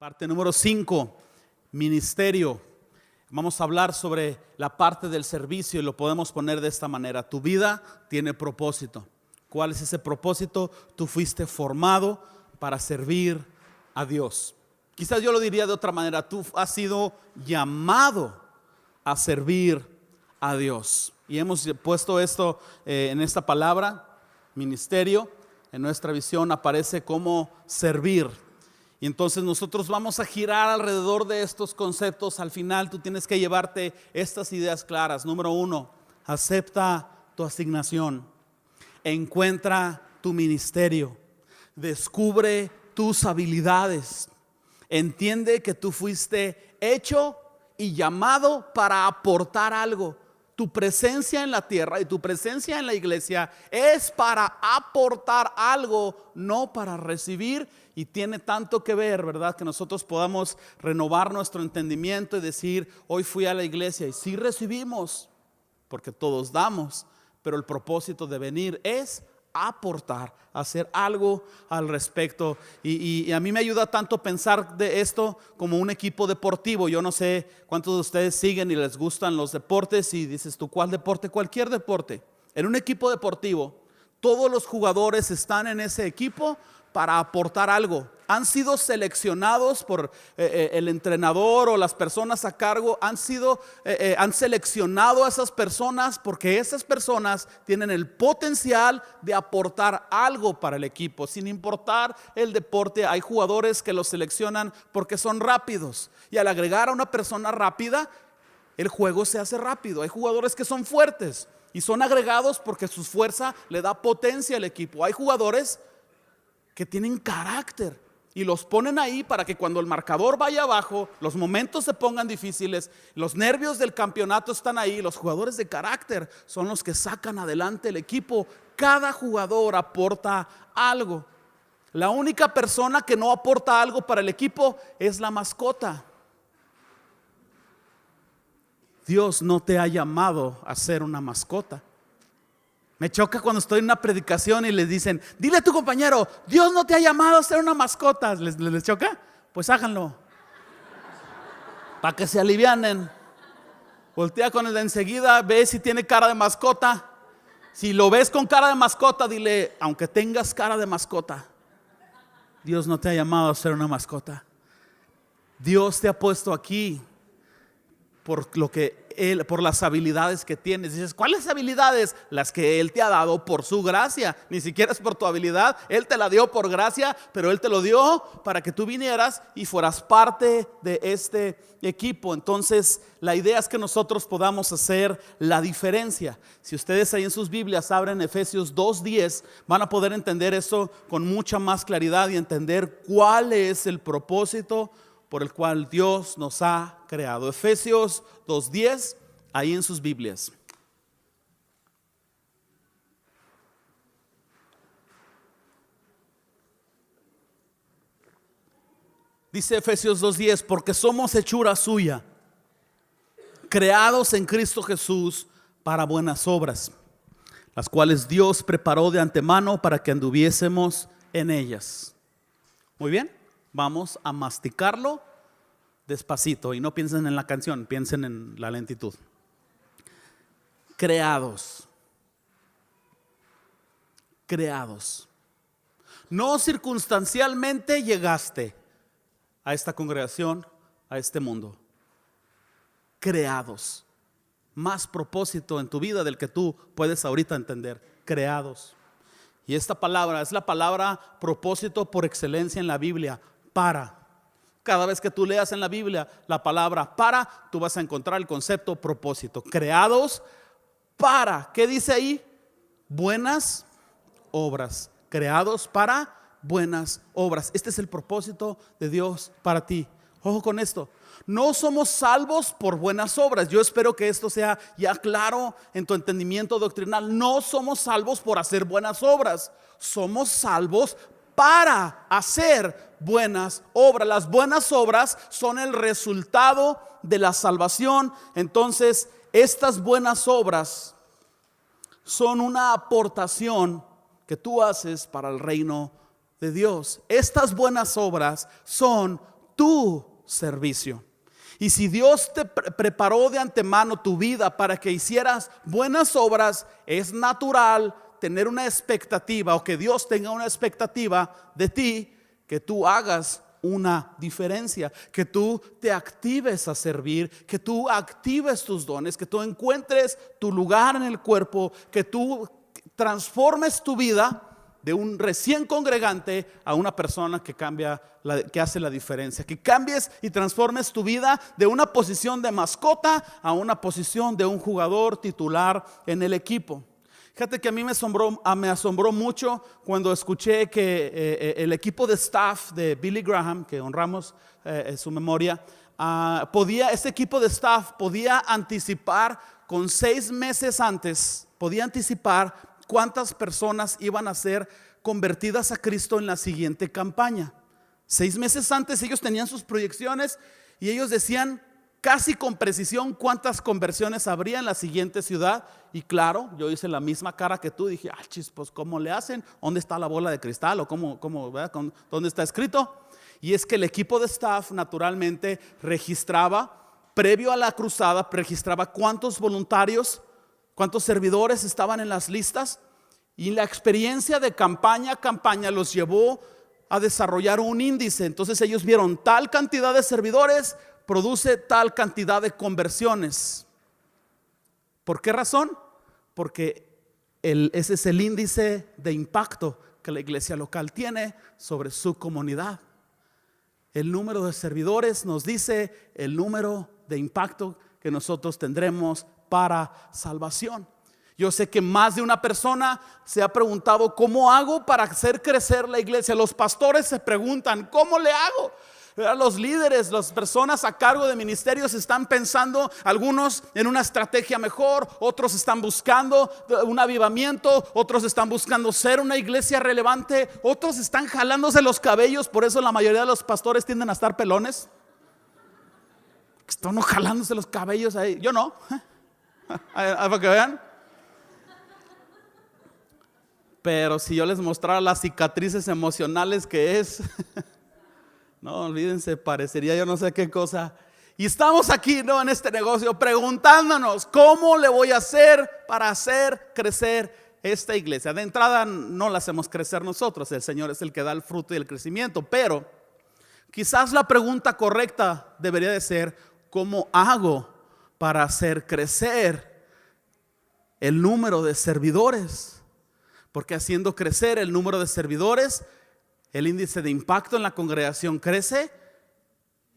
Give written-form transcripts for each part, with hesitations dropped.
Parte número 5, ministerio. Vamos a hablar sobre la parte del servicio y lo podemos poner de esta manera. Tu vida tiene propósito. ¿Cuál es ese propósito? Tú fuiste formado para servir a Dios. Quizás yo lo diría de otra manera. Tú has sido llamado a servir a Dios. Y hemos puesto esto en esta palabra, ministerio. En nuestra visión aparece como servir. Y entonces nosotros vamos a girar alrededor de estos conceptos. Al final tú tienes que llevarte estas ideas claras. Número 1, acepta tu asignación. Encuentra tu ministerio. Descubre tus habilidades. Entiende que tú fuiste hecho y llamado para aportar algo. Tu presencia en la tierra y tu presencia en la iglesia es para aportar algo, no para recibir. Y tiene tanto que ver, ¿verdad? Que nosotros podamos renovar nuestro entendimiento y decir, hoy fui a la iglesia y sí recibimos, porque todos damos, pero el propósito de venir es aportar, hacer algo al respecto. Y a mí me ayuda tanto pensar de esto como un equipo deportivo. Yo no sé cuántos de ustedes siguen y les gustan los deportes y dices tú, ¿cuál deporte? Cualquier deporte. En un equipo deportivo, todos los jugadores están en ese equipo para aportar algo. Han sido seleccionados por el entrenador o las personas a cargo. Han seleccionado a esas personas porque esas personas tienen el potencial de aportar algo para el equipo. Sin importar el deporte, hay jugadores que los seleccionan porque son rápidos. Y al agregar a una persona rápida, el juego se hace rápido. Hay jugadores que son fuertes y son agregados porque su fuerza le da potencia al equipo. Hay jugadores que tienen carácter y los ponen ahí para que cuando el marcador vaya abajo, los momentos se pongan difíciles, los nervios del campeonato están ahí. Los jugadores de carácter son los que sacan adelante el equipo. Cada jugador aporta algo. La única persona que no aporta algo para el equipo es la mascota. Dios no te ha llamado a ser una mascota. Me choca cuando estoy en una predicación y les dicen, dile a tu compañero, Dios no te ha llamado a ser una mascota. ¿Les choca? Pues háganlo, para que se alivianen. Voltea con el de enseguida, ve si tiene cara de mascota. Si lo ves con cara de mascota, dile, aunque tengas cara de mascota, Dios no te ha llamado a ser una mascota. Dios te ha puesto aquí por las habilidades que tienes. Dices, ¿cuáles habilidades? Las que Él te ha dado por su gracia. Ni siquiera es por tu habilidad. Él te la dio por gracia, pero Él te lo dio para que tú vinieras y fueras parte de este equipo. Entonces la idea es que nosotros podamos hacer la diferencia. Si ustedes ahí en sus Biblias abren Efesios 2:10, van a poder entender eso con mucha más claridad y entender cuál es el propósito por el cual Dios nos ha creado. Efesios 2:10, ahí en sus Biblias. Dice Efesios 2:10, porque somos hechura suya, creados en Cristo Jesús para buenas obras, las cuales Dios preparó de antemano para que anduviésemos en ellas. Muy bien. Vamos a masticarlo despacito y no piensen en la canción, piensen en la lentitud. Creados. No circunstancialmente llegaste a esta congregación, a este mundo. Creados. Más propósito en tu vida del que tú puedes ahorita entender. Creados. Y esta palabra es la palabra propósito por excelencia en la Biblia. Para. Cada vez que tú leas en la Biblia la palabra para, tú vas a encontrar el concepto propósito. Creados para, ¿qué dice ahí? Buenas obras. Creados para buenas obras. Este es el propósito de Dios para ti. Ojo con esto. No somos salvos por buenas obras. Yo espero que esto sea ya claro en tu entendimiento doctrinal. No somos salvos por hacer buenas obras. Somos salvos para hacer buenas obras. Las buenas obras son el resultado de la salvación. Entonces, estas buenas obras son una aportación que tú haces para el reino de Dios. Estas buenas obras son tu servicio. Y si Dios te preparó de antemano tu vida para que hicieras buenas obras, es natural tener una expectativa, o que Dios tenga una expectativa de ti, que tú hagas una diferencia, que tú te actives a servir, que tú actives tus dones, que tú encuentres tu lugar en el cuerpo, que tú transformes tu vida de un recién congregante a una persona que cambia, que hace la diferencia. Que cambies y transformes tu vida de una posición de mascota a una posición de un jugador titular en el equipo. Fíjate que a mí me asombró mucho cuando escuché que el equipo de staff de Billy Graham, que honramos su memoria, ese equipo de staff podía anticipar con 6 meses antes, podía anticipar cuántas personas iban a ser convertidas a Cristo en la siguiente campaña. 6 meses antes ellos tenían sus proyecciones y ellos decían casi con precisión cuántas conversiones habría en la siguiente ciudad. Y claro, yo hice la misma cara que tú, dije, pues ¿cómo le hacen? ¿Dónde está la bola de cristal? ¿O dónde está escrito? Y es que el equipo de staff naturalmente registraba, previo a la cruzada, registraba cuántos voluntarios, cuántos servidores estaban en las listas. Y la experiencia de campaña a campaña los llevó a desarrollar un índice. Entonces ellos vieron tal cantidad de servidores produce tal cantidad de conversiones. ¿Por qué razón? Porque ese es el índice de impacto que la iglesia local tiene sobre su comunidad. El número de servidores nos dice el número de impacto que nosotros tendremos para salvación. Yo sé que más de una persona se ha preguntado, ¿cómo hago para hacer crecer la iglesia? Los pastores se preguntan, ¿cómo le hago? Los líderes, las personas a cargo de ministerios están pensando, algunos en una estrategia mejor, otros están buscando un avivamiento, otros están buscando ser una iglesia relevante, otros están jalándose los cabellos. Por eso la mayoría de los pastores tienden a estar pelones. Están jalándose los cabellos ahí. Yo no. Para que vean. Pero si yo les mostrara las cicatrices emocionales que es, no, olvídense, parecería yo no sé qué cosa. Y estamos aquí, ¿no?, en este negocio preguntándonos, ¿cómo le voy a hacer para hacer crecer esta iglesia? De entrada no la hacemos crecer nosotros, el Señor es el que da el fruto y el crecimiento. Pero quizás la pregunta correcta debería de ser, ¿cómo hago para hacer crecer el número de servidores? Porque haciendo crecer el número de servidores, el índice de impacto en la congregación crece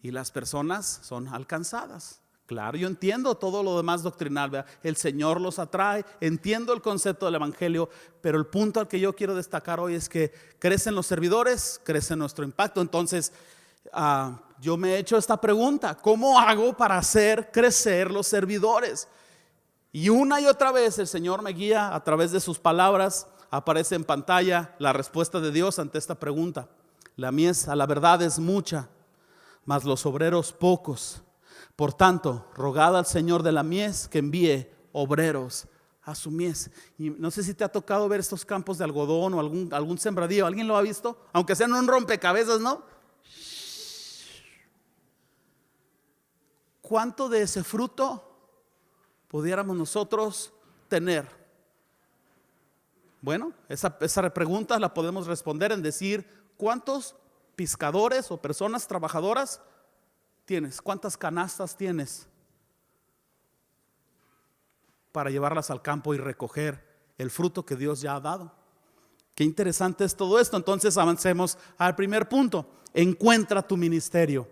y las personas son alcanzadas. Claro, yo entiendo todo lo demás doctrinal, ¿verdad? El Señor los atrae, entiendo el concepto del evangelio, pero el punto al que yo quiero destacar hoy es que crecen los servidores, crece nuestro impacto. Entonces, yo me he hecho esta pregunta, ¿cómo hago para hacer crecer los servidores? Y una y otra vez el Señor me guía a través de sus palabras. Aparece en pantalla la respuesta de Dios ante esta pregunta. La mies a la verdad es mucha, mas los obreros pocos. Por tanto, rogad al Señor de la mies que envíe obreros a su mies. Y no sé si te ha tocado ver estos campos de algodón o algún sembradío. ¿Alguien lo ha visto? Aunque sean un rompecabezas, ¿no? ¿Cuánto de ese fruto pudiéramos nosotros tener? Bueno, esa pregunta la podemos responder en decir, ¿cuántos pescadores o personas trabajadoras tienes? ¿Cuántas canastas tienes para llevarlas al campo y recoger el fruto que Dios ya ha dado? Qué interesante es todo esto. Entonces avancemos al primer punto. Encuentra tu ministerio.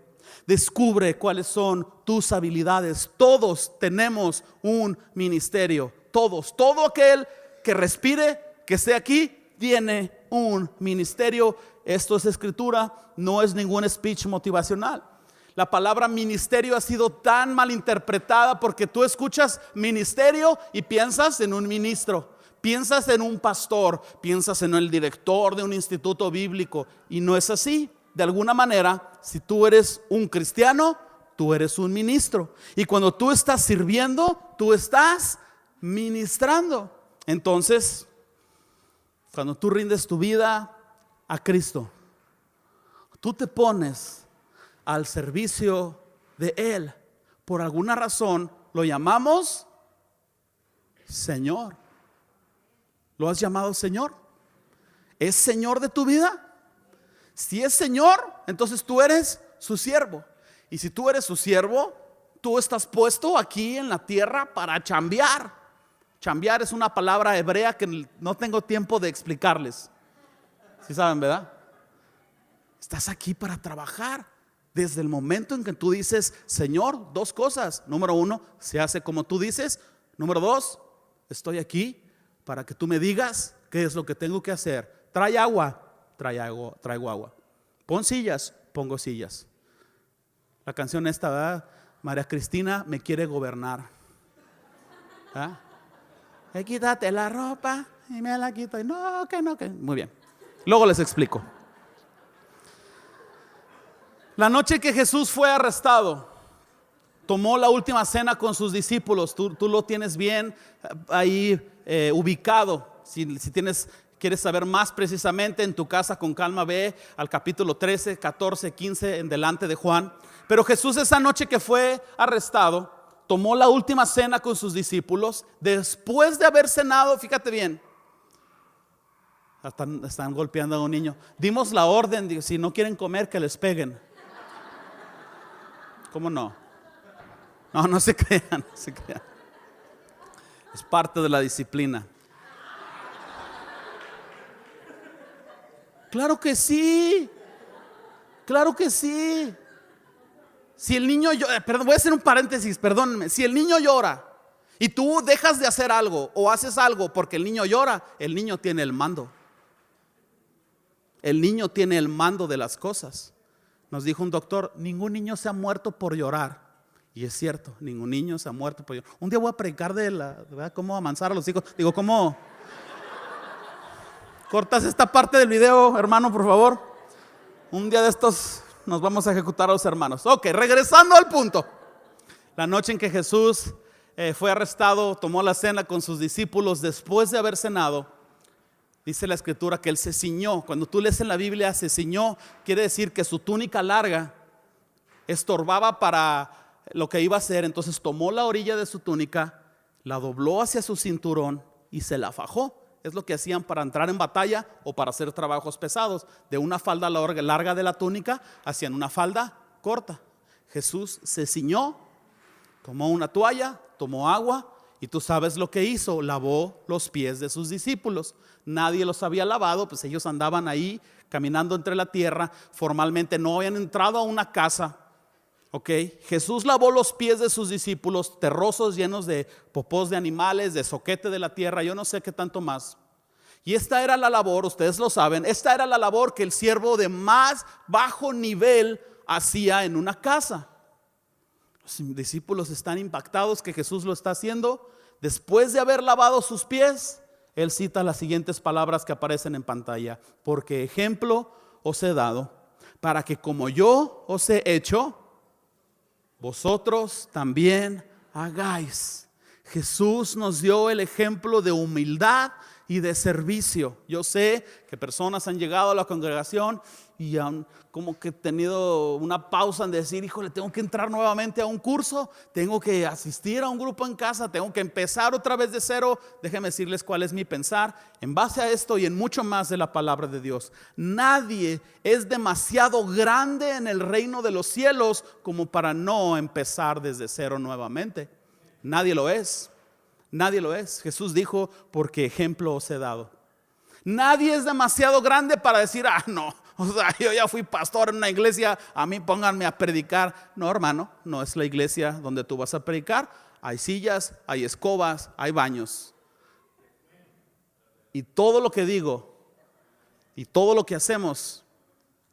Descubre cuáles son tus habilidades. Todos tenemos un ministerio. Todos, todo aquel que respire, que esté aquí, tiene un ministerio. Esto es escritura, no es ningún speech motivacional. La palabra ministerio ha sido tan mal interpretada porque tú escuchas ministerio y piensas en un ministro, piensas en un pastor, piensas en el director de un instituto bíblico, y no es así. De alguna manera, si tú eres un cristiano, tú eres un ministro, y cuando tú estás sirviendo, tú estás ministrando. Entonces, cuando tú rindes tu vida a Cristo, tú te pones al servicio de Él. Por alguna razón lo llamamos Señor. ¿Lo has llamado Señor? ¿Es Señor de tu vida? Si es Señor, entonces tú eres su siervo. Y si tú eres su siervo, tú estás puesto aquí en la tierra para chambear. Chambear es una palabra hebrea que no tengo tiempo de explicarles. ¿Sí saben, verdad? Estás aquí para trabajar. Desde el momento en que tú dices Señor, dos cosas. Número uno, se hace como tú dices. Número dos, estoy aquí para que tú me digas qué es lo que tengo que hacer. Trae agua, traigo agua. Pon sillas, pongo sillas. La canción esta, ¿verdad? María Cristina me quiere gobernar. ¿Ah? Quítate la ropa y me la quito. Y no, que no, que. Muy bien. Luego les explico. La noche que Jesús fue arrestado, tomó la última cena con sus discípulos. Tú lo tienes bien ahí ubicado. Si quieres saber más precisamente, en tu casa con calma ve al capítulo 13, 14, 15 en delante de Juan. Pero Jesús, esa noche que fue arrestado, tomó la última cena con sus discípulos. Después de haber cenado, fíjate bien, están golpeando a un niño. Dimos la orden, si no quieren comer, que les peguen. ¿Cómo no? No se crean, no se crean. Es parte de la disciplina. Claro que sí. Claro que sí. Si el niño llora, perdón, voy a hacer un paréntesis, perdónenme. Si el niño llora y tú dejas de hacer algo o haces algo porque el niño llora, el niño tiene el mando. El niño tiene el mando de las cosas. Nos dijo un doctor, ningún niño se ha muerto por llorar. Y es cierto, ningún niño se ha muerto por llorar. Un día voy a predicar ¿verdad? Cómo amansar a los hijos. Digo, ¿cómo? Cortas esta parte del video, hermano, por favor. Un día de estos nos vamos a ejecutar a los hermanos. Ok, regresando al punto. La noche en que Jesús fue arrestado, tomó la cena con sus discípulos. Después de haber cenado, dice la escritura que Él se ciñó. Cuando tú lees en la Biblia se ciñó, quiere decir que su túnica larga estorbaba para lo que iba a hacer. Entonces tomó la orilla de su túnica, la dobló hacia su cinturón y se la fajó. Es lo que hacían para entrar en batalla o para hacer trabajos pesados. De una falda larga de la túnica hacían una falda corta. Jesús se ciñó, tomó una toalla, tomó agua y tú sabes lo que hizo, lavó los pies de sus discípulos. Nadie los había lavado, pues ellos andaban ahí caminando entre la tierra. Formalmente no habían entrado a una casa. Ok, Jesús lavó los pies de sus discípulos, terrosos llenos de popós de animales, de zoquete de la tierra, yo no sé qué tanto más. Y esta era la labor, ustedes lo saben, esta era la labor que el siervo de más bajo nivel hacía en una casa. Los discípulos están impactados que Jesús lo está haciendo. Después de haber lavado sus pies, Él cita las siguientes palabras que aparecen en pantalla. Porque ejemplo os he dado, para que como yo os he hecho, vosotros también hagáis. Jesús nos dio el ejemplo de humildad y de servicio. Yo sé que personas han llegado a la congregación y han como que tenido una pausa en decir, híjole, tengo que entrar nuevamente a un curso, tengo que asistir a un grupo en casa, tengo que empezar otra vez de cero. Déjenme decirles cuál es mi pensar en base a esto y en mucho más de la palabra de Dios. Nadie es demasiado grande en el reino de los cielos como para no empezar desde cero nuevamente. Nadie lo es. Nadie lo es. Jesús dijo, porque ejemplo os he dado. Nadie es demasiado grande para decir, no, o sea, yo ya fui pastor en una iglesia, a mí pónganme a predicar. No, hermano, no es la iglesia donde tú vas a predicar. Hay sillas, hay escobas, hay baños. Y todo lo que digo y todo lo que hacemos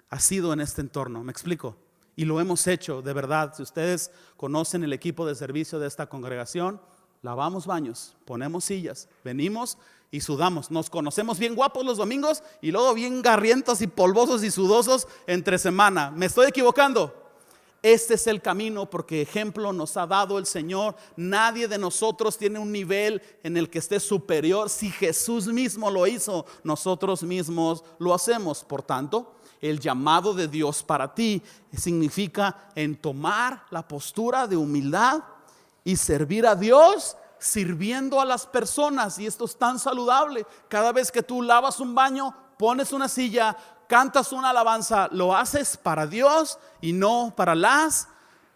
ha sido en este entorno. ¿Me explico? Y lo hemos hecho de verdad. Si ustedes conocen el equipo de servicio de esta congregación, lavamos baños, ponemos sillas, venimos y sudamos. Nos conocemos bien guapos los domingos y luego bien garrientos y polvosos y sudosos entre semana. ¿Me estoy equivocando? Este es el camino, porque ejemplo nos ha dado el Señor. Nadie de nosotros tiene un nivel en el que esté superior. Si Jesús mismo lo hizo, nosotros mismos lo hacemos. Por tanto, el llamado de Dios para ti significa en tomar la postura de humildad y servir a Dios sirviendo a las personas. Y esto es tan saludable. Cada vez que tú lavas un baño, pones una silla, cantas una alabanza, lo haces para Dios y no para las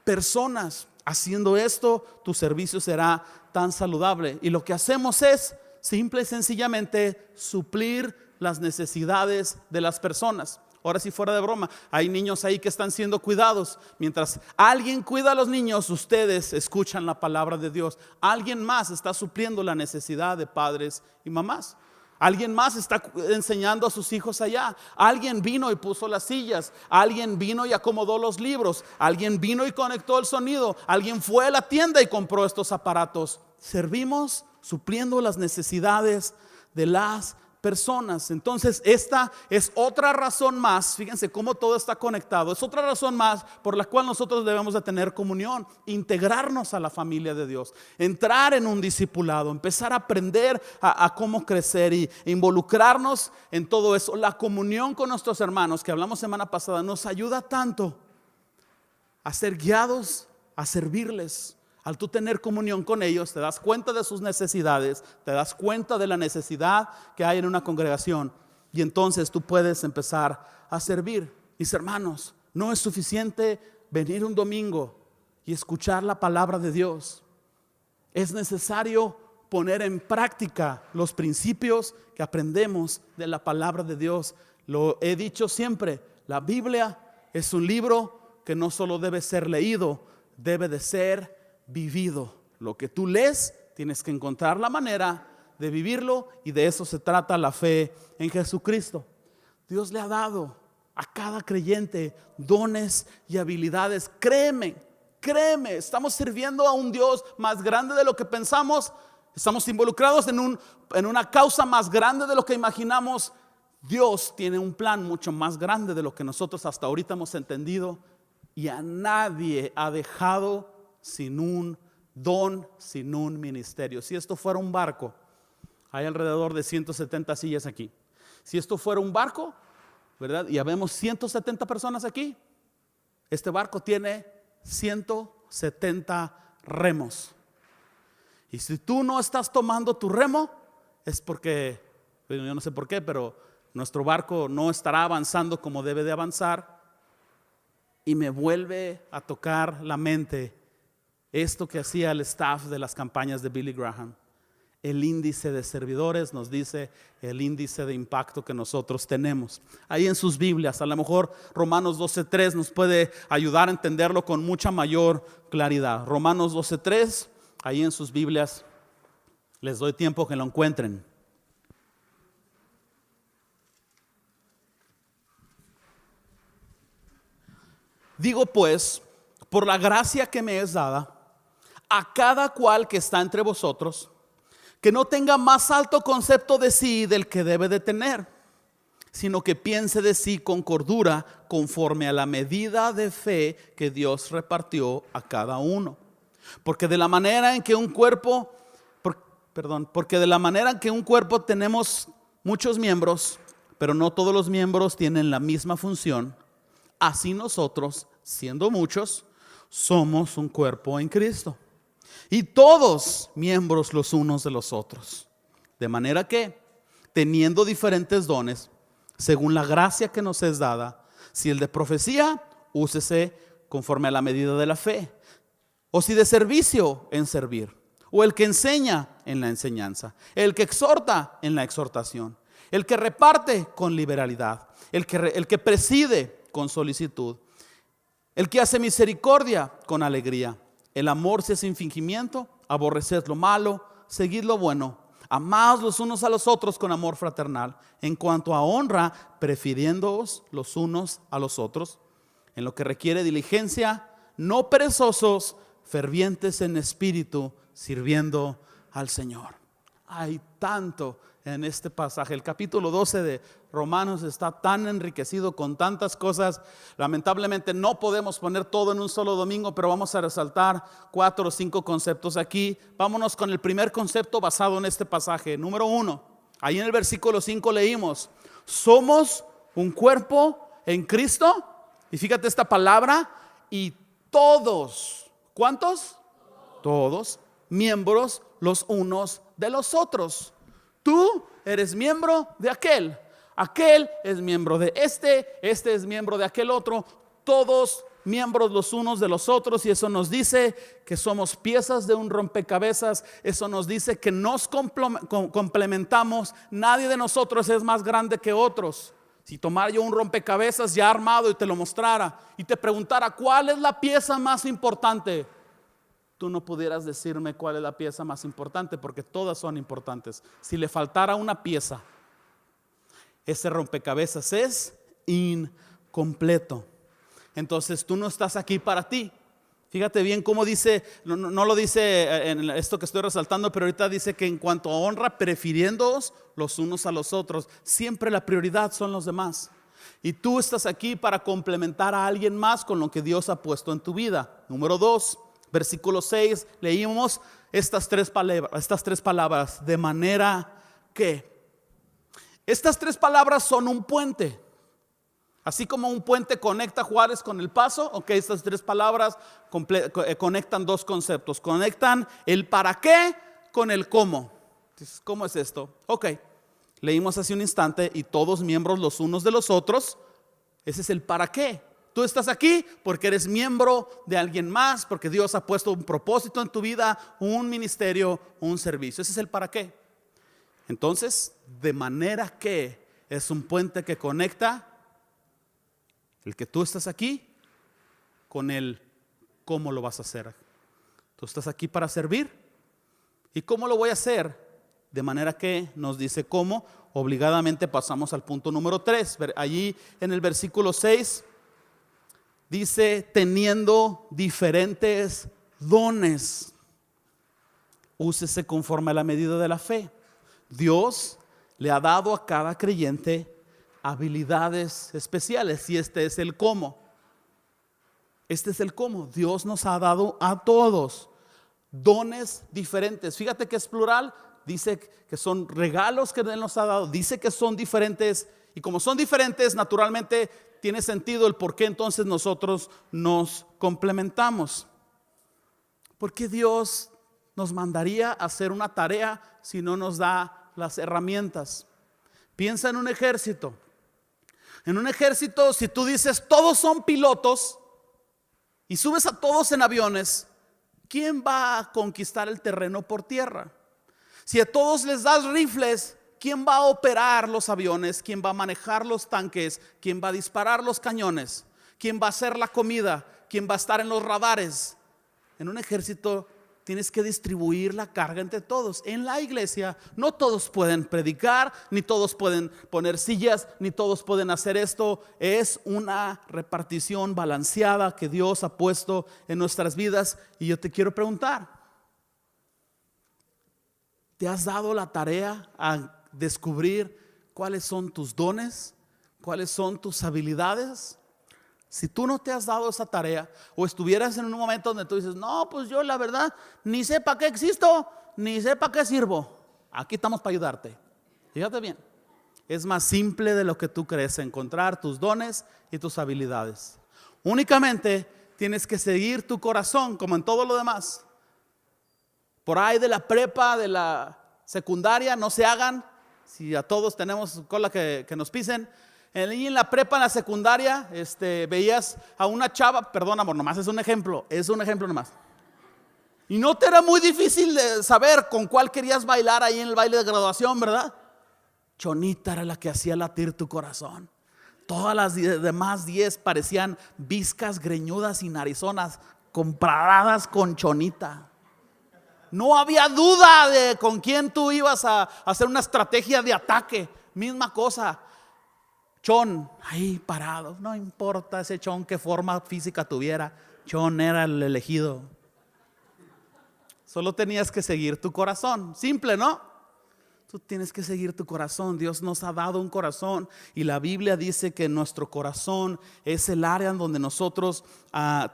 personas. Haciendo esto, tu servicio será tan saludable. Y lo que hacemos es simple y sencillamente suplir las necesidades de las personas. Ahora, si fuera de broma, hay niños ahí que están siendo cuidados. Mientras alguien cuida a los niños, ustedes escuchan la palabra de Dios. Alguien más está supliendo la necesidad de padres y mamás. Alguien más está enseñando a sus hijos allá. Alguien vino y puso las sillas. Alguien vino y acomodó los libros. Alguien vino y conectó el sonido. Alguien fue a la tienda y compró estos aparatos. Servimos supliendo las necesidades de las personas. Entonces esta es otra razón más, fíjense cómo todo está conectado, es otra razón más por la cual nosotros debemos de tener comunión, integrarnos a la familia de Dios, entrar en un discipulado, empezar a aprender a cómo crecer y involucrarnos en todo eso. La comunión con nuestros hermanos que hablamos semana pasada nos ayuda tanto a ser guiados, a servirles. Al tú tener comunión con ellos, te das cuenta de sus necesidades, te das cuenta de la necesidad que hay en una congregación, y entonces tú puedes empezar a servir. Mis hermanos, no es suficiente venir un domingo y escuchar la palabra de Dios. Es necesario poner en práctica los principios que aprendemos de la palabra de Dios. Lo he dicho siempre, la Biblia es un libro que no solo debe ser leído, debe de ser vivido. Lo que tú lees, tienes que encontrar la manera de vivirlo, y de eso se trata la fe en Jesucristo. Dios le ha dado a cada creyente dones y habilidades. Créeme, estamos sirviendo a un Dios más grande de lo que pensamos. Estamos involucrados en una causa más grande de lo que imaginamos. Dios tiene un plan mucho más grande de lo que nosotros hasta ahorita hemos entendido, y a nadie ha dejado sin un don, sin un ministerio. Si esto fuera un barco, hay alrededor de 170 sillas aquí. Si esto fuera un barco, ¿verdad? Y habemos 170 personas aquí. Este barco tiene 170 remos. Y si tú no estás tomando tu remo, es porque, bueno, yo no sé por qué, pero nuestro barco no estará avanzando como debe de avanzar. Y me vuelve a tocar la mente esto que hacía el staff de las campañas de Billy Graham. El índice de servidores nos dice el índice de impacto que nosotros tenemos. Ahí en sus Biblias, a lo mejor Romanos 12:3 nos puede ayudar a entenderlo con mucha mayor claridad. Romanos 12:3, ahí en sus Biblias, les doy tiempo que lo encuentren. Digo pues, por la gracia que me es dada, a cada cual que está entre vosotros, que no tenga más alto concepto de sí del que debe de tener, sino que piense de sí con cordura, conforme a la medida de fe que Dios repartió a cada uno. Porque de la manera en que un cuerpo tenemos muchos miembros, pero no todos los miembros tienen la misma función, así nosotros, siendo muchos, somos un cuerpo en Cristo, y todos miembros los unos de los otros. De manera que, teniendo diferentes dones, según la gracia que nos es dada, si el de profecía, úsese conforme a la medida de la fe, o si de servicio, en servir, o el que enseña, en la enseñanza, el que exhorta, en la exhortación, el que reparte, con liberalidad, el que preside, con solicitud, el que hace misericordia, con alegría. El amor sea sin fingimiento, aborreced lo malo, seguid lo bueno, amaos los unos a los otros con amor fraternal. En cuanto a honra, prefiriéndoos los unos a los otros. En lo que requiere diligencia, no perezosos, fervientes en espíritu, sirviendo al Señor. Hay tanto en este pasaje. El capítulo 12 de Romanos está tan enriquecido con tantas cosas. Lamentablemente no podemos poner todo en un solo domingo, pero vamos a resaltar 4 o 5 conceptos aquí. Vámonos con el primer concepto basado en este pasaje. Número 1, ahí en el versículo 5 leímos: somos un cuerpo en Cristo. Y fíjate esta palabra, y todos, ¿cuántos? Todos miembros los unos de los otros. Tú eres miembro de aquel es miembro de este es miembro de aquel otro, todos miembros los unos de los otros. Y eso nos dice que somos piezas de un rompecabezas. Eso nos dice que nos complementamos. Nadie de nosotros es más grande que otros. Si tomara yo un rompecabezas ya armado y te lo mostrara y te preguntara cuál es la pieza más importante, tú no pudieras decirme cuál es la pieza más importante, porque todas son importantes. Si le faltara una pieza, ese rompecabezas es incompleto. Entonces tú no estás aquí para ti. Fíjate bien cómo dice, no lo dice en esto que estoy resaltando, pero ahorita dice que en cuanto a honra, prefiriéndoos los unos a los otros. Siempre la prioridad son los demás. Y tú estás aquí para complementar a alguien más con lo que Dios ha puesto en tu vida. Número 2, versículo 6, leímos estas tres palabras, de manera que. Estas tres palabras son un puente. Así como un puente conecta Juárez con El Paso, ok, estas tres palabras conectan dos conceptos. Conectan el para qué con el cómo. Entonces, ¿cómo es esto? Ok, leímos hace un instante, y todos miembros los unos de los otros. Ese es el para qué. Tú estás aquí porque eres miembro de alguien más, porque Dios ha puesto un propósito en tu vida, un ministerio, un servicio. Ese es el para qué. Entonces, de manera que es un puente que conecta el que tú estás aquí con el cómo lo vas a hacer. Tú estás aquí para servir. ¿Y cómo lo voy a hacer? De manera que nos dice cómo. Obligadamente pasamos al punto número 3. Allí en el versículo 6 dice: teniendo diferentes dones, úsese conforme a la medida de la fe. Dios le ha dado a cada creyente habilidades especiales, y este es el cómo. Este es el cómo. Dios nos ha dado a todos dones diferentes. Fíjate que es plural. Dice que son regalos que Él nos ha dado. Dice que son diferentes, y como son diferentes, naturalmente tiene sentido el por qué entonces nosotros nos complementamos. ¿Por qué Dios nos mandaría a hacer una tarea si no nos da las herramientas? Piensa en un ejército. En un ejército, si tú dices todos son pilotos y subes a todos en aviones, ¿quién va a conquistar el terreno por tierra? Si a todos les das rifles, ¿quién va a operar los aviones? ¿Quién va a manejar los tanques? ¿Quién va a disparar los cañones? ¿Quién va a hacer la comida? ¿Quién va a estar en los radares? En un ejército tienes que distribuir la carga entre todos. En la iglesia no todos pueden predicar, ni todos pueden poner sillas, ni todos pueden hacer esto. Es una repartición balanceada que Dios ha puesto en nuestras vidas. Y yo te quiero preguntar, ¿te has dado la tarea a descubrir cuáles son tus dones? ¿Cuáles son tus habilidades? Si tú no te has dado esa tarea, o estuvieras en un momento donde tú dices: no, pues yo la verdad ni sé para qué existo, ni sé para qué sirvo. Aquí estamos para ayudarte. Fíjate bien, es más simple de lo que tú crees encontrar tus dones y tus habilidades. Únicamente tienes que seguir tu corazón, como en todo lo demás. Por ahí de la prepa, de la secundaria, no se hagan. Si a todos tenemos cola que nos pisen. En la prepa, en la secundaria, veías a una chava, perdón amor, nomás es un ejemplo nomás. Y no te era muy difícil de saber con cuál querías bailar ahí en el baile de graduación, ¿verdad? Chonita era la que hacía latir tu corazón. Todas las demás 10 parecían viscas, greñudas y narizonas compradas con Chonita. No había duda de con quién tú ibas a hacer una estrategia de ataque. Misma cosa. Chon, ahí parado, no importa ese Chon qué forma física tuviera, Chon era el elegido. Solo tenías que seguir tu corazón, simple, ¿no? Tú tienes que seguir tu corazón. Dios nos ha dado un corazón, y la Biblia dice que nuestro corazón es el área en donde nosotros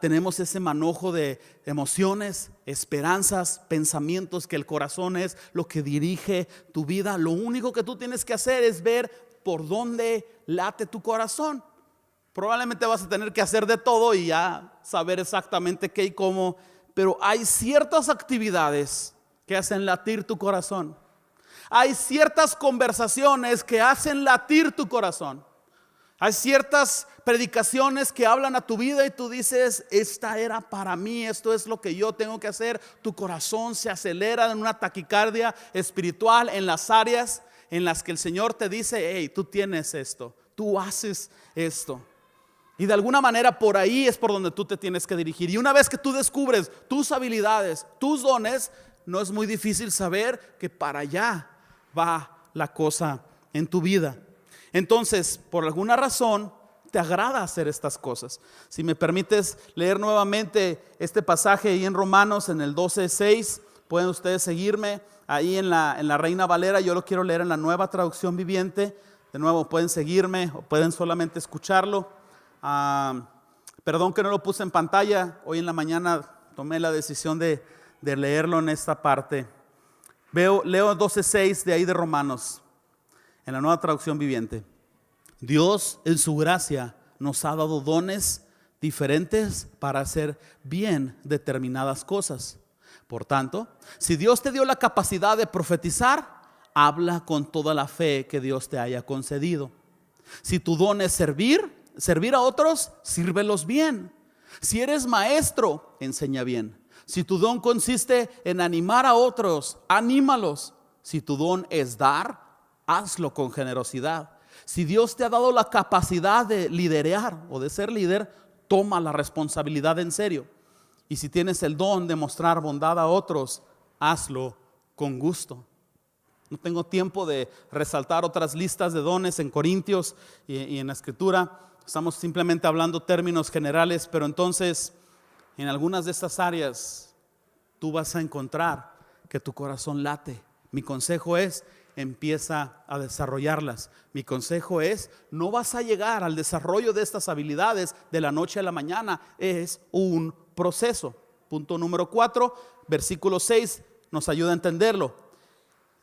tenemos ese manojo de emociones, esperanzas, pensamientos, que el corazón es lo que dirige tu vida. Lo único que tú tienes que hacer es ver por dónde late tu corazón. Probablemente vas a tener que hacer de todo y ya saber exactamente qué y cómo, pero hay ciertas actividades que hacen latir tu corazón. Hay ciertas conversaciones que hacen latir tu corazón. Hay ciertas predicaciones que hablan a tu vida y tú dices, esta era para mí, esto es lo que yo tengo que hacer. Tu corazón se acelera en una taquicardia espiritual en las áreas en las que el Señor te dice, hey, tú tienes esto, tú haces esto. Y de alguna manera por ahí es por donde tú te tienes que dirigir. Y una vez que tú descubres tus habilidades, tus dones, no es muy difícil saber que para allá va la cosa en tu vida. Entonces, por alguna razón, te agrada hacer estas cosas. Si me permites leer nuevamente este pasaje ahí en Romanos, en el 12:6, pueden ustedes seguirme ahí en la Reina Valera. Yo lo quiero leer en la Nueva Traducción Viviente. De nuevo, pueden seguirme o pueden solamente escucharlo. Perdón que no lo puse en pantalla. Hoy en la mañana tomé la decisión de leerlo en esta parte. Leo 12:6 de ahí de Romanos, en la Nueva Traducción Viviente. Dios en su gracia nos ha dado dones diferentes para hacer bien determinadas cosas. Por tanto, si Dios te dio la capacidad de profetizar, habla con toda la fe que Dios te haya concedido. Si tu don es servir a otros, sírvelos bien. Si eres maestro, enseña bien. Si tu don consiste en animar a otros, anímalos. Si tu don es dar, hazlo con generosidad. Si Dios te ha dado la capacidad de liderar o de ser líder, toma la responsabilidad en serio. Y si tienes el don de mostrar bondad a otros, hazlo con gusto. No tengo tiempo de resaltar otras listas de dones en Corintios y en la Escritura. Estamos simplemente hablando términos generales, pero entonces en algunas de estas áreas tú vas a encontrar que tu corazón late. Mi consejo es, empieza a desarrollarlas. Mi consejo es, no vas a llegar al desarrollo de estas habilidades de la noche a la mañana. Es un proceso. Punto número 4, versículo 6 nos ayuda a entenderlo.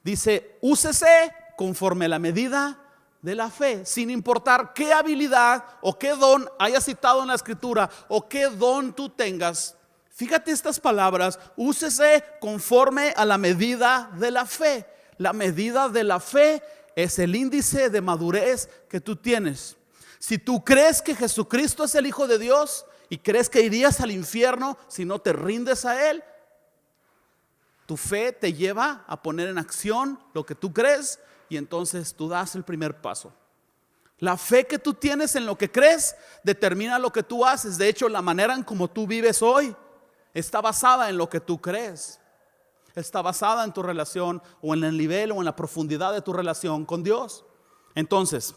Dice, úsese conforme a la medida de la fe, sin importar qué habilidad o qué don haya citado en la Escritura o qué don tú tengas. Fíjate estas palabras, úsese conforme a la medida de la fe. La medida de la fe es el índice de madurez que tú tienes. Si tú crees que Jesucristo es el Hijo de Dios y crees que irías al infierno si no te rindes a Él, tu fe te lleva a poner en acción lo que tú crees y entonces tú das el primer paso. La fe que tú tienes en lo que crees determina lo que tú haces. De hecho, la manera en cómo tú vives hoy está basada en lo que tú crees. Está basada en tu relación o en el nivel o en la profundidad de tu relación con Dios. Entonces,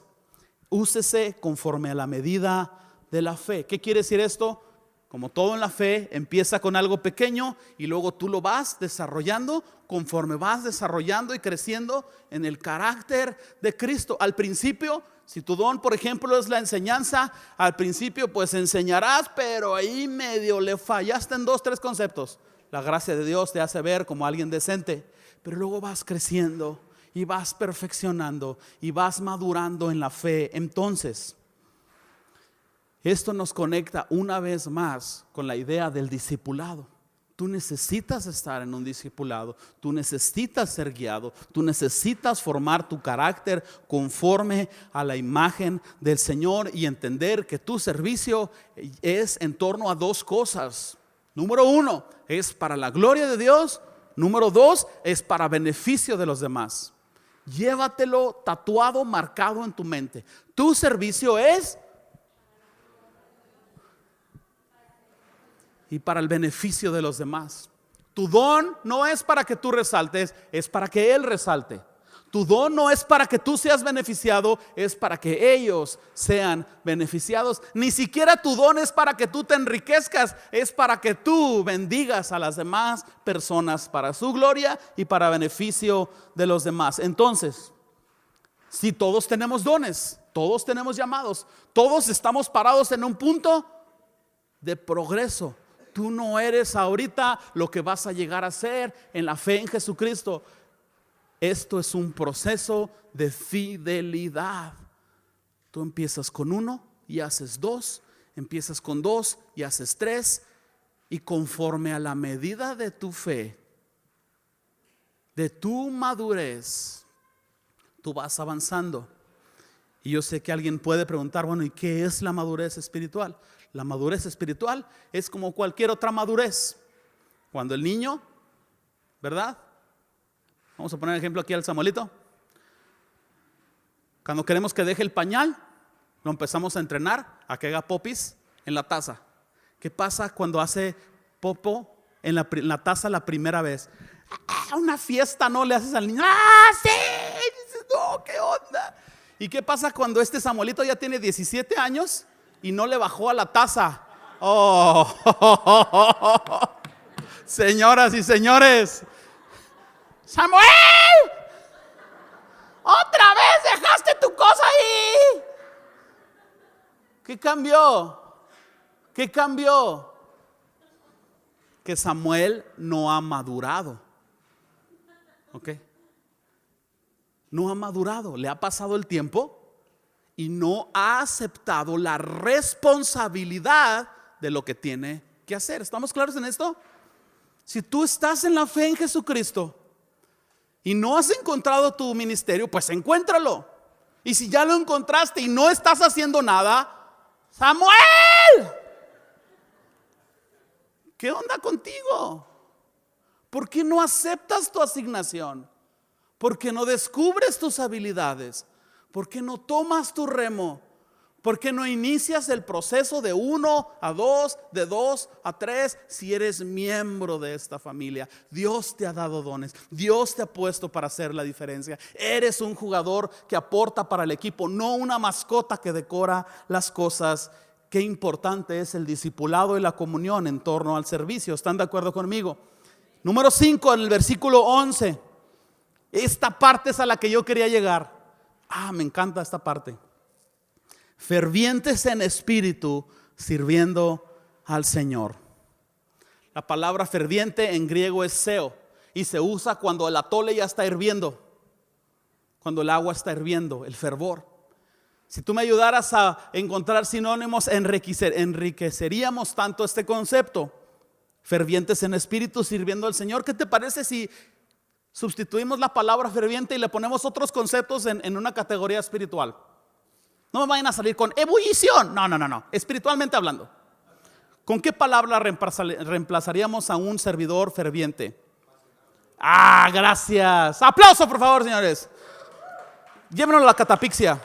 úsese conforme a la medida de la fe. ¿Qué quiere decir esto? Como todo en la fe, empieza con algo pequeño y luego tú lo vas desarrollando conforme vas desarrollando y creciendo en el carácter de Cristo. Al principio, si tu don, por ejemplo, es la enseñanza, al principio pues enseñarás, pero ahí medio le fallaste en 2, 3 conceptos. La gracia de Dios te hace ver como alguien decente, pero luego vas creciendo y vas perfeccionando y vas madurando en la fe. Entonces, esto nos conecta una vez más con la idea del discipulado. Tú necesitas estar en un discipulado, tú necesitas ser guiado, tú necesitas formar tu carácter conforme a la imagen del Señor y entender que tu servicio es en torno a 2 cosas. Número 1, es para la gloria de Dios. Número 2, es para beneficio de los demás. Llévatelo tatuado, marcado en tu mente. Tu servicio es y para el beneficio de los demás. Tu don no es para que tú resaltes, es para que Él resalte. Tu don no es para que tú seas beneficiado, es para que ellos sean beneficiados. Ni siquiera tu don es para que tú te enriquezcas, es para que tú bendigas a las demás personas para su gloria y para beneficio de los demás. Entonces, si todos tenemos dones, todos tenemos llamados, todos estamos parados en un punto de progreso. Tú no eres ahorita lo que vas a llegar a ser en la fe en Jesucristo. Esto es un proceso de fidelidad. Tú empiezas con 1, y haces 2, empiezas con 2 y haces 3, y conforme a la medida de tu fe, de tu madurez, tú vas avanzando. Y yo sé que alguien puede preguntar, bueno, ¿y qué es la madurez espiritual? La madurez espiritual es como cualquier otra madurez. Cuando el niño, ¿verdad? Vamos a poner ejemplo aquí al Samuelito. Cuando queremos que deje el pañal, lo empezamos a entrenar a que haga popis en la taza. ¿Qué pasa cuando hace popo en la taza la primera vez? Una fiesta, ¿no? Le haces al niño, ¡ah, sí! Dices, no, ¿qué onda? ¿Y qué pasa cuando este Samuelito ya tiene 17 años y no le bajó a la taza? Oh, señoras y señores, Samuel, otra vez dejaste tu cosa ahí. ¿Qué cambió? ¿Qué cambió? Que Samuel no ha madurado. ¿Ok? No ha madurado, le ha pasado el tiempo y no ha aceptado la responsabilidad de lo que tiene que hacer. ¿Estamos claros en esto? Si tú estás en la fe en Jesucristo y no has encontrado tu ministerio, pues encuéntralo. Y si ya lo encontraste y no estás haciendo nada, Samuel, ¿qué onda contigo? ¿Por qué no aceptas tu asignación? ¿Por qué no descubres tus habilidades? ¿Por qué no tomas tu remo? ¿Por qué no inicias el proceso de 1 a 2, de 2 a 3? Si eres miembro de esta familia, Dios te ha dado dones, Dios te ha puesto para hacer la diferencia. Eres un jugador que aporta para el equipo, no una mascota que decora las cosas. Qué importante es el discipulado y la comunión en torno al servicio. ¿Están de acuerdo conmigo? Número 5, en el versículo 11. Esta parte es a la que yo quería llegar. Me encanta esta parte. Fervientes en espíritu, sirviendo al Señor. La palabra ferviente en griego es seo y se usa cuando el atole ya está hirviendo, cuando el agua está hirviendo, el fervor. Si tú me ayudaras a encontrar sinónimos, enriqueceríamos tanto este concepto. Fervientes en espíritu, sirviendo al Señor. ¿Qué te parece si sustituimos la palabra ferviente y le ponemos otros conceptos en una categoría espiritual? No me vayan a salir con ebullición. No. Espiritualmente hablando, ¿con qué palabra reemplazaríamos a un servidor ferviente? Gracias. Aplauso, por favor, señores. Llévenos a la catapixia.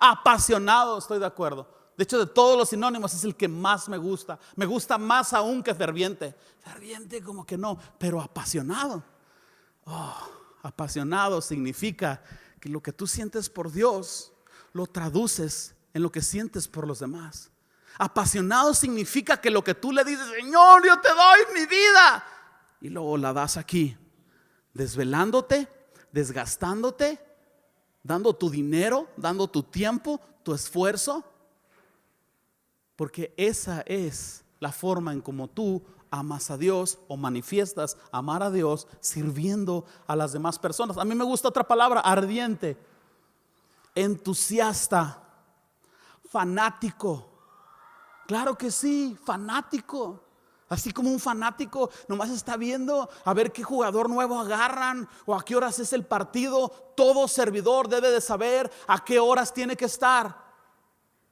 Apasionado, estoy de acuerdo. De hecho, de todos los sinónimos es el que más me gusta. Me gusta más aún que ferviente. Ferviente como que no, pero apasionado. Apasionado significa que lo que tú sientes por Dios lo traduces en lo que sientes por los demás. Apasionado significa que lo que tú le dices, Señor, yo te doy mi vida, y luego la das aquí, desvelándote, desgastándote, dando tu dinero, dando tu tiempo, tu esfuerzo, porque esa es la forma en como tú amas a Dios o manifiestas amar a Dios sirviendo a las demás personas. A mí me gusta otra palabra, ardiente, entusiasta, fanático. Claro que sí, fanático. Así como un fanático nomás está viendo a ver qué jugador nuevo agarran o a qué horas es el partido. Todo servidor debe de saber a qué horas tiene que estar.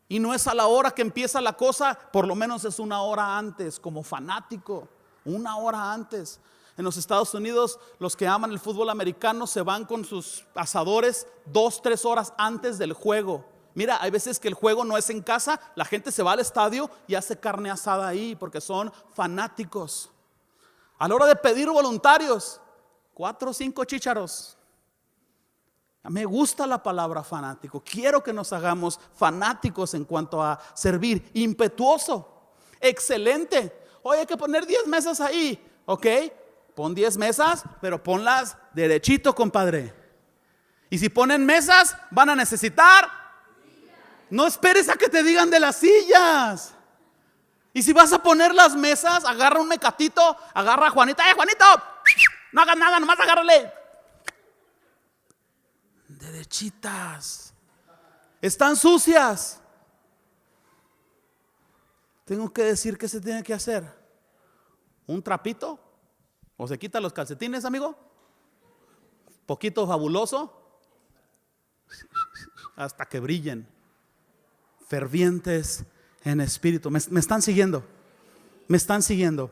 Y no es a la hora que empieza la cosa, por lo menos es una hora antes, como fanático, una hora antes. En los Estados Unidos, los que aman el fútbol americano se van con sus asadores 2-3 horas antes del juego. Mira, hay veces que el juego no es en casa, la gente se va al estadio y hace carne asada ahí porque son fanáticos. A la hora de pedir voluntarios, 4 o 5 chícharos. Me gusta la palabra fanático. Quiero que nos hagamos fanáticos en cuanto a servir. Impetuoso, excelente. Oye, hay que poner 10 mesas ahí. Ok, pon 10 mesas, pero ponlas derechito, compadre. Y si ponen mesas, van a necesitar. No esperes a que te digan de las sillas. Y si vas a poner las mesas, agarra un mecatito, agarra a Juanita. Juanito, no hagas nada, nomás agárrale. Derechitas. Están sucias. tengo que decir qué se tiene que hacer. ¿Un trapito? ¿O se quita los calcetines, amigo? Poquito fabuloso hasta que brillen, fervientes en espíritu. ¿Me están siguiendo? ¿Me están siguiendo?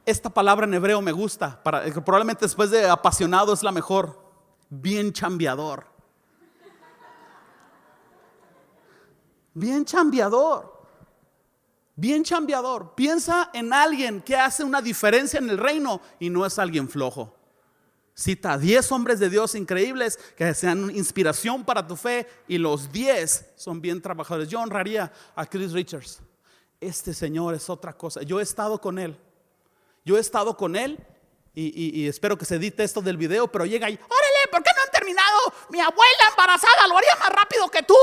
Esta palabra en hebreo me gusta, probablemente después de apasionado es la mejor. Bien chambeador. Bien chambeador. Bien chambeador. Piensa en alguien que hace una diferencia en el reino y no es alguien flojo. Cita a 10 hombres de Dios increíbles que sean inspiración para tu fe, y los 10 son bien trabajadores. Yo honraría a Chris Richards. Este señor es otra cosa. Yo he estado con él y espero que se edite esto del video, pero llega ahí, órale, ¿por qué no han terminado? Mi abuela embarazada lo haría más rápido que tú,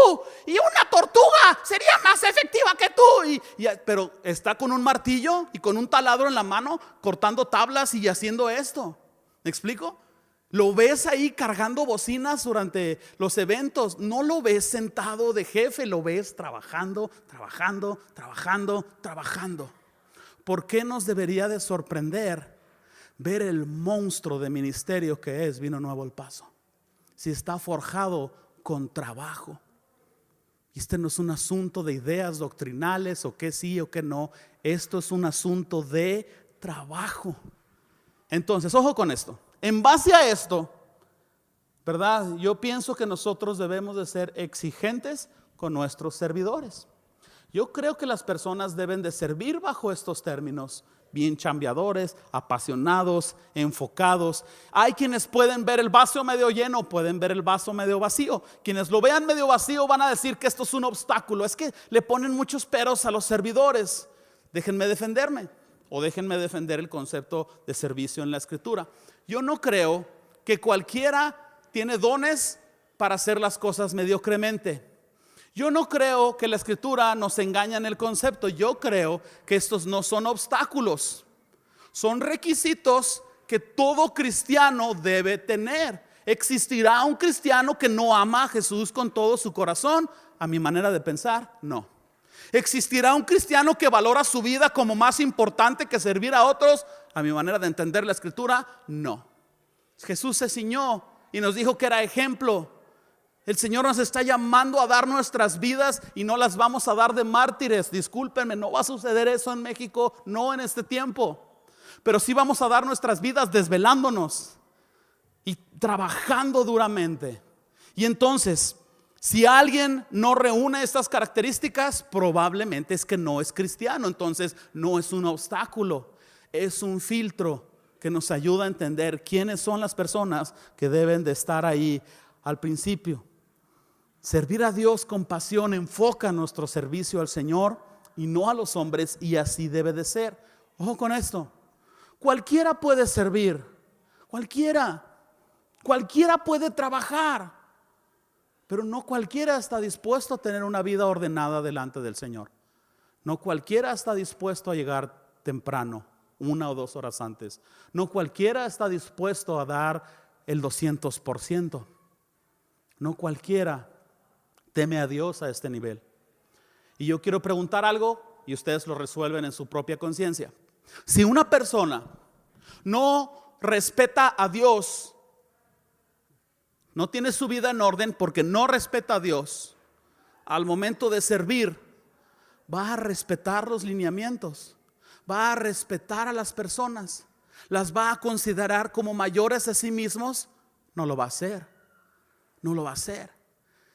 y una tortuga sería más efectiva que tú, pero está con un martillo y con un taladro en la mano cortando tablas y haciendo esto. ¿Me explico? Lo ves ahí cargando bocinas durante los eventos. No lo ves sentado de jefe, lo ves trabajando. ¿Por qué nos debería de sorprender ver el monstruo de ministerio que es Vino Nuevo El Paso? Si está forjado con trabajo. Y este no es un asunto de ideas doctrinales o que sí o que no. Esto es un asunto de trabajo. Entonces, ojo con esto. En base a esto, ¿verdad? Yo pienso que nosotros debemos de ser exigentes con nuestros servidores. Yo creo que las personas deben de servir bajo estos términos: bien chambeadores, apasionados, enfocados. Hay quienes pueden ver el vaso medio lleno, pueden ver el vaso medio vacío. Quienes lo vean medio vacío van a decir que esto es un obstáculo. Es que le ponen muchos peros a los servidores. Déjenme defenderme, o déjenme defender el concepto de servicio en la Escritura. Yo no creo que cualquiera tiene dones para hacer las cosas mediocremente. Yo no creo que la Escritura nos engaña en el concepto. Yo creo que estos no son obstáculos, son requisitos que todo cristiano debe tener. ¿Existirá un cristiano que no ama a Jesús con todo su corazón? A mi manera de pensar, no. ¿Existirá un cristiano que valora su vida como más importante que servir a otros? A mi manera de entender la Escritura, no. Jesús se ciñó y nos dijo que era ejemplo. El Señor nos está llamando a dar nuestras vidas y no las vamos a dar de mártires. Discúlpenme, no va a suceder eso en México, no en este tiempo. Pero sí vamos a dar nuestras vidas desvelándonos y trabajando duramente. Y entonces, si alguien no reúne estas características, probablemente es que no es cristiano. Entonces no es un obstáculo, es un filtro que nos ayuda a entender quiénes son las personas que deben de estar ahí al principio. Servir a Dios con pasión enfoca nuestro servicio al Señor y no a los hombres, y así debe de ser. Ojo con esto. Cualquiera puede servir, cualquiera puede trabajar, pero no cualquiera está dispuesto a tener una vida ordenada delante del Señor. No cualquiera está dispuesto a llegar temprano, 1 o 2 horas antes. No cualquiera está dispuesto a dar el 200%. No cualquiera teme a Dios a este nivel. Y yo quiero preguntar algo y ustedes lo resuelven en su propia conciencia. Si una persona no respeta a Dios, no tiene su vida en orden porque no respeta a Dios, al momento de servir, va a respetar los lineamientos, va a respetar a las personas, las va a considerar como mayores a sí mismos, no lo va a hacer. No lo va a hacer.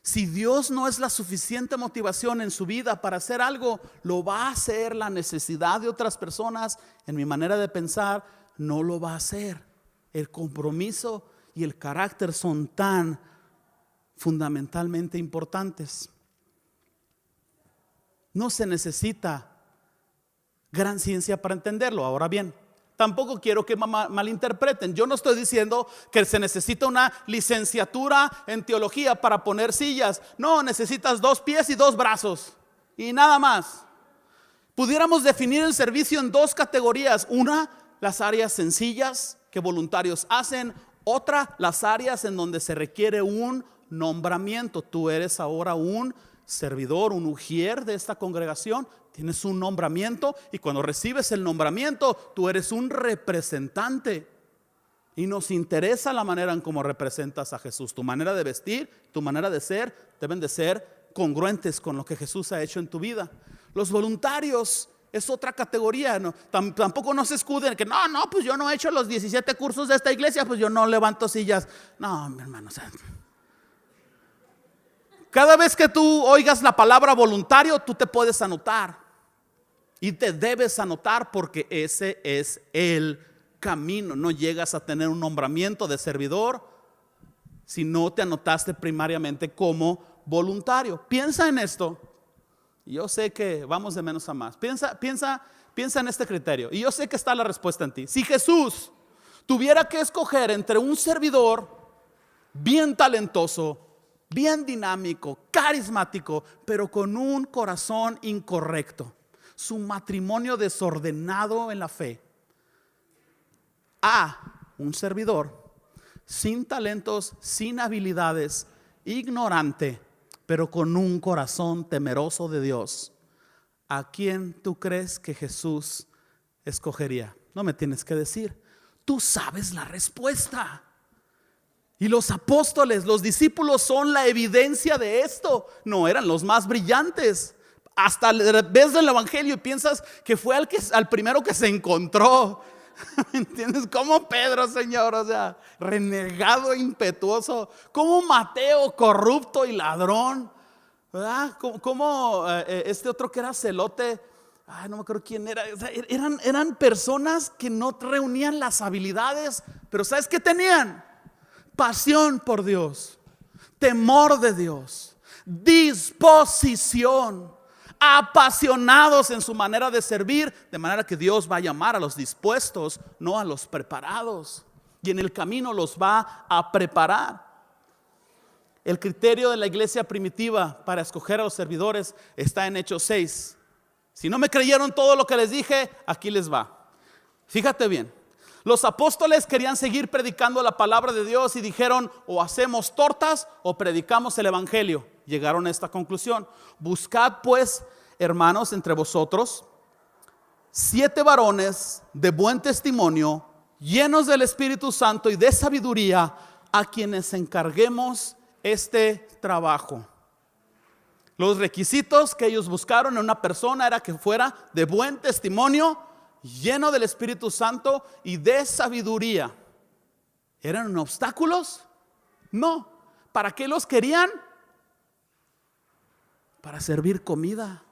Si Dios no es la suficiente motivación en su vida para hacer algo, lo va a hacer. La necesidad de otras personas, en mi manera de pensar, no lo va a hacer. El compromiso y el carácter son tan fundamentalmente importantes. No se necesita gran ciencia para entenderlo. Ahora bien, tampoco quiero que malinterpreten. Yo no estoy diciendo que se necesita una licenciatura en teología para poner sillas. No, necesitas 2 pies y 2 brazos y nada más. Pudiéramos definir el servicio en 2 categorías. Una, las áreas sencillas que voluntarios hacen. Otra, las áreas en donde se requiere un nombramiento. Tú eres ahora un servidor, un ujier de esta congregación, tienes un nombramiento y cuando recibes el nombramiento, tú eres un representante. Y nos interesa la manera en cómo representas a Jesús. Tu manera de vestir, tu manera de ser, deben de ser congruentes con lo que Jesús ha hecho en tu vida. Los voluntarios es otra categoría, ¿no? Tampoco no se escuden que no, pues yo no he hecho los 17 cursos de esta iglesia, pues yo no levanto sillas. No, mi hermano, o sea, cada vez que tú oigas la palabra voluntario, tú te puedes anotar. Y te debes anotar porque ese es el camino. No llegas a tener un nombramiento de servidor si no te anotaste primariamente como voluntario. Piensa en esto. Yo sé que vamos de menos a más. Piensa en este criterio. Y yo sé que está la respuesta en ti. Si Jesús tuviera que escoger entre un servidor bien talentoso, bien dinámico, carismático, pero con un corazón incorrecto, su matrimonio desordenado en la fe, a un servidor sin talentos, sin habilidades, ignorante, pero con un corazón temeroso de Dios, ¿a quién tú crees que Jesús escogería? No me tienes que decir, tú sabes la respuesta. Y los apóstoles, los discípulos son la evidencia de esto. No eran los más brillantes. Hasta ves el evangelio y piensas que fue al primero que se encontró. ¿Me entiendes? Como Pedro, Señor, o sea, renegado, impetuoso. Como Mateo, corrupto y ladrón, ¿verdad? Como este otro que era celote. No me acuerdo quién era. O sea, eran personas que no reunían las habilidades, pero ¿sabes qué tenían? Pasión por Dios, temor de Dios, disposición, apasionados en su manera de servir, de manera que Dios va a llamar a los dispuestos, no a los preparados, y en el camino los va a preparar. El criterio de la iglesia primitiva para escoger a los servidores está en Hechos 6. Si no me creyeron todo lo que les dije, aquí les va. Fíjate bien. Los apóstoles querían seguir predicando la palabra de Dios y dijeron: o hacemos tortas o predicamos el evangelio. Llegaron a esta conclusión: buscad pues, hermanos, entre vosotros 7 varones de buen testimonio, llenos del Espíritu Santo y de sabiduría, a quienes encarguemos este trabajo. Los requisitos que ellos buscaron en una persona era que fuera de buen testimonio, lleno del Espíritu Santo y de sabiduría. ¿Eran obstáculos? No. ¿Para qué los querían? Para servir comida.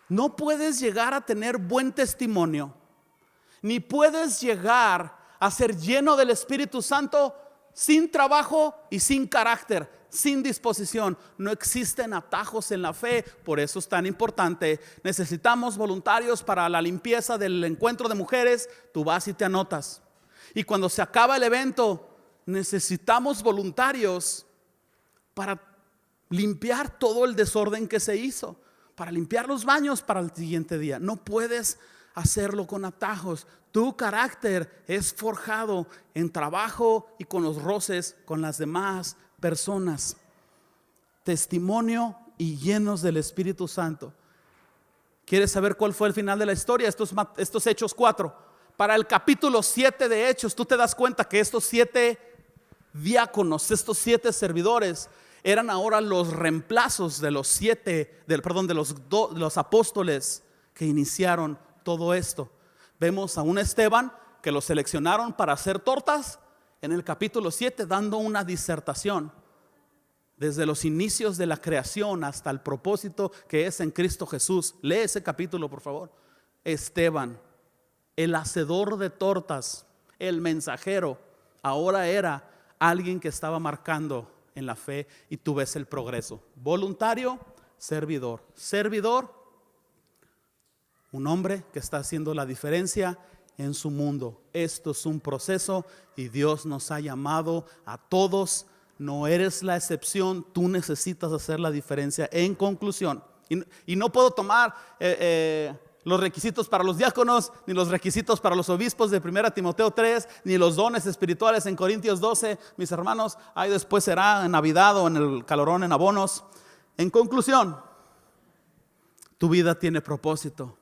No puedes llegar a tener buen testimonio, ni puedes llegar a ser lleno del Espíritu Santo sin trabajo y sin carácter, sin disposición. No existen atajos en la fe. Por eso es tan importante. Necesitamos voluntarios para la limpieza del encuentro de mujeres. Tú vas y te anotas. Y cuando se acaba el evento, necesitamos voluntarios para limpiar todo el desorden que se hizo, para limpiar los baños para el siguiente día. No puedes hacerlo con atajos. Tu carácter es forjado en trabajo y con los roces con las demás personas. Testimonio y llenos del Espíritu Santo. ¿Quieres saber cuál fue el final de la historia? Estos Hechos 4. Para el capítulo 7 de Hechos, tú te das cuenta que estos 7 diáconos, estos 7 servidores, eran ahora los reemplazos de los 7, de los apóstoles que iniciaron todo esto. Vemos a un Esteban que lo seleccionaron para hacer tortas en el capítulo 7, dando una disertación desde los inicios de la creación hasta el propósito que es en Cristo Jesús. Lee ese capítulo, por favor. Esteban, el hacedor de tortas, el mensajero, ahora era alguien que estaba marcando en la fe, y tú ves el progreso. Voluntario, servidor. Servidor, un hombre que está haciendo la diferencia en su mundo. Esto es un proceso y Dios nos ha llamado a todos. No eres la excepción, tú necesitas hacer la diferencia. En conclusión, y no puedo tomar los requisitos para los diáconos, ni los requisitos para los obispos de 1 Timoteo 3, ni los dones espirituales en Corintios 12. Mis hermanos, ahí después será en Navidad o en el calorón en abonos. En conclusión, tu vida tiene propósito.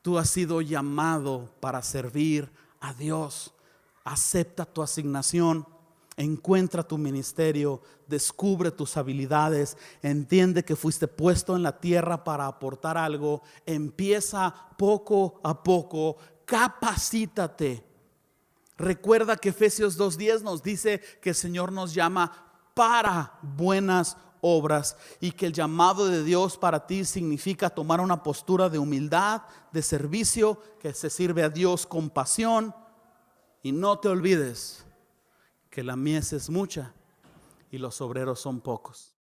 Tú has sido llamado para servir a Dios. Acepta tu asignación. Encuentra tu ministerio, descubre tus habilidades, entiende que fuiste puesto en la tierra para aportar algo. Empieza poco a poco, capacítate. Recuerda que Efesios 2:10 nos dice que el Señor nos llama para buenas obras y que el llamado de Dios para ti significa tomar una postura de humildad, de servicio, que se sirve a Dios con pasión. Y no te olvides que la mies es mucha y los obreros son pocos.